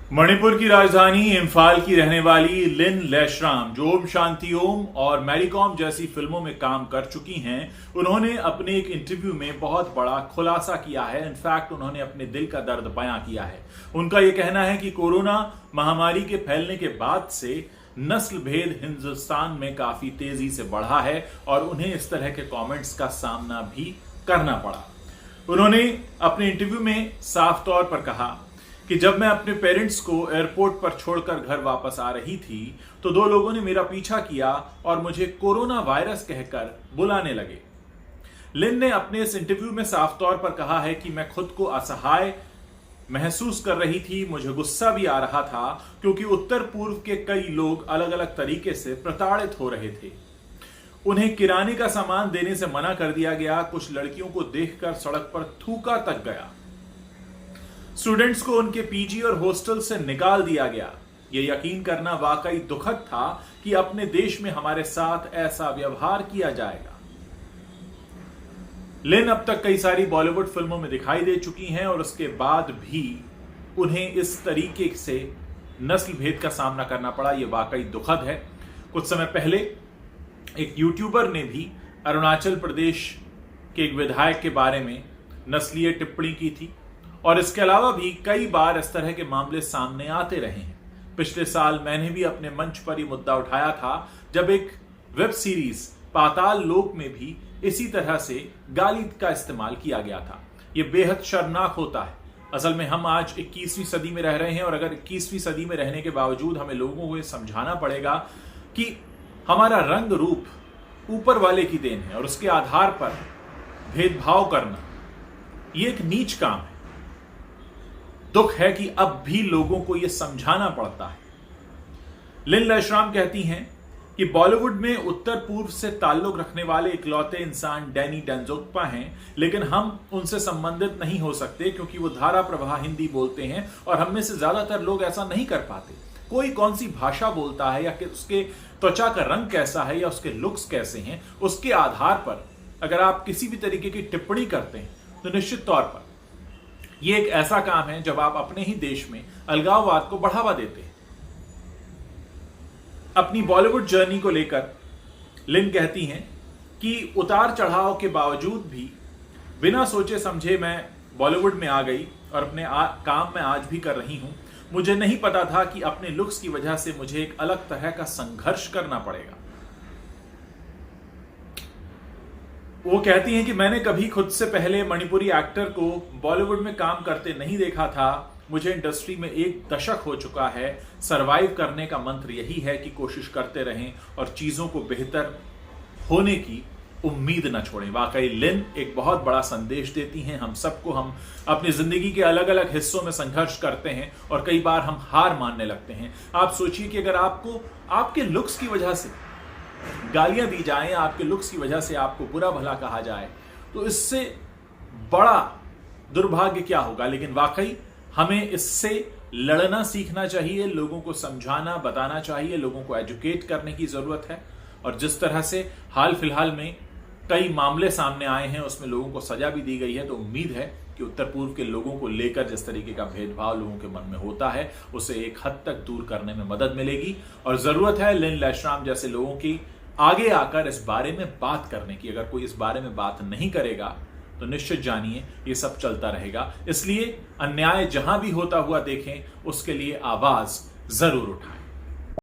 मणिपुर की राजधानी इम्फाल की रहने वाली लिन लैशराम, जो ओम शांति ओम और मैरी कॉम जैसी फिल्मों में काम कर चुकी हैं, उन्होंने अपने एक इंटरव्यू में बहुत बड़ा खुलासा किया है। इनफैक्ट उन्होंने अपने दिल का दर्द बयां किया है। उनका यह कहना है कि कोरोना महामारी के फैलने के बाद से नस्ल भेद हिंदुस्तान में काफी तेजी से बढ़ा है और उन्हें इस तरह के कमेंट्स का सामना भी करना पड़ा। उन्होंने अपने इंटरव्यू में साफ तौर पर कहा कि जब मैं अपने पेरेंट्स को एयरपोर्ट पर छोड़कर घर वापस आ रही थी तो दो लोगों ने मेरा पीछा किया और मुझे कोरोना वायरस कहकर बुलाने लगे। लिन ने अपने इस इंटरव्यू में साफ तौर पर कहा है कि मैं खुद को असहाय महसूस कर रही थी। मुझे गुस्सा भी आ रहा था क्योंकि उत्तर पूर्व के कई लोग अलग अलग तरीके से प्रताड़ित हो रहे थे। उन्हें किराने का सामान देने से मना कर दिया गया। कुछ लड़कियों को देखकर सड़क पर थूका तक गया। स्टूडेंट्स को उनके पीजी और हॉस्टल से निकाल दिया गया। यह यकीन करना वाकई दुखद था कि अपने देश में हमारे साथ ऐसा व्यवहार किया जाएगा। लिन अब तक कई सारी बॉलीवुड फिल्मों में दिखाई दे चुकी हैं और उसके बाद भी उन्हें इस तरीके से नस्ल भेद का सामना करना पड़ा। यह वाकई दुखद है। कुछ समय पहले एक यूट्यूबर ने भी अरुणाचल प्रदेश के एक विधायक के बारे में नस्लीय टिप्पणी की थी और इसके अलावा भी कई बार इस तरह के मामले सामने आते रहे हैं। पिछले साल मैंने भी अपने मंच पर यह मुद्दा उठाया था जब एक वेब सीरीज पाताल लोक में भी इसी तरह से गाली का इस्तेमाल किया गया था। यह बेहद शर्मनाक होता है। असल में हम आज 21वीं सदी में रह रहे हैं और अगर 21वीं सदी में रहने के बावजूद हमें लोगों को यह समझाना पड़ेगा कि हमारा रंग रूप ऊपर वाले की देन है और उसके आधार पर भेदभाव करना यह एक नीच काम है। दुख है कि अब भी लोगों को यह समझाना पड़ता है। लिन लैशराम कहती हैं कि बॉलीवुड में उत्तर पूर्व से ताल्लुक रखने वाले इकलौते इंसान डैनी डेंजोग्पा हैं, लेकिन हम उनसे संबंधित नहीं हो सकते क्योंकि वो धारा प्रवाह हिंदी बोलते हैं और हम में से ज्यादातर लोग ऐसा नहीं कर पाते। कोई कौन सी भाषा बोलता है या कि उसके त्वचा का रंग कैसा है या उसके लुक्स कैसे हैं, उसके आधार पर अगर आप किसी भी तरीके की टिप्पणी करते हैं तो निश्चित तौर पर यह एक ऐसा काम है जब आप अपने ही देश में अलगाववाद को बढ़ावा देते हैं। अपनी बॉलीवुड जर्नी को लेकर लिन कहती हैं कि उतार चढ़ाव के बावजूद भी बिना सोचे समझे मैं बॉलीवुड में आ गई और अपने काम मैं आज भी कर रही हूं। मुझे नहीं पता था कि अपने लुक्स की वजह से मुझे एक अलग तरह का संघर्ष करना पड़ेगा। वो कहती हैं कि मैंने कभी खुद से पहले मणिपुरी एक्टर को बॉलीवुड में काम करते नहीं देखा था। मुझे इंडस्ट्री में एक दशक हो चुका है। सरवाइव करने का मंत्र यही है कि कोशिश करते रहें और चीजों को बेहतर होने की उम्मीद न छोड़ें। वाकई लिन एक बहुत बड़ा संदेश देती हैं हम सबको। हम अपनी जिंदगी के अलग अलग हिस्सों में संघर्ष करते हैं और कई बार हम हार मानने लगते हैं। आप सोचिए कि अगर आपको आपके लुक्स की वजह से गालियां दी जाएं, आपके लुक्स की वजह से आपको बुरा भला कहा जाए, तो इससे बड़ा दुर्भाग्य क्या होगा। लेकिन वाकई हमें इससे लड़ना सीखना चाहिए, लोगों को समझाना बताना चाहिए, लोगों को एजुकेट करने की जरूरत है। और जिस तरह से हाल फिलहाल में कई मामले सामने आए हैं उसमें लोगों को सजा भी दी गई है, तो उम्मीद है कि उत्तर पूर्व के लोगों को लेकर जिस तरीके का भेदभाव लोगों के मन में होता है उसे एक हद तक दूर करने में मदद मिलेगी। और जरूरत है लिन लैशराम जैसे लोगों की आगे आकर इस बारे में बात करने की। अगर कोई इस बारे में बात नहीं करेगा तो निश्चित जानिए ये सब चलता रहेगा। इसलिए अन्याय जहां भी होता हुआ देखें उसके लिए आवाज जरूर उठाएं।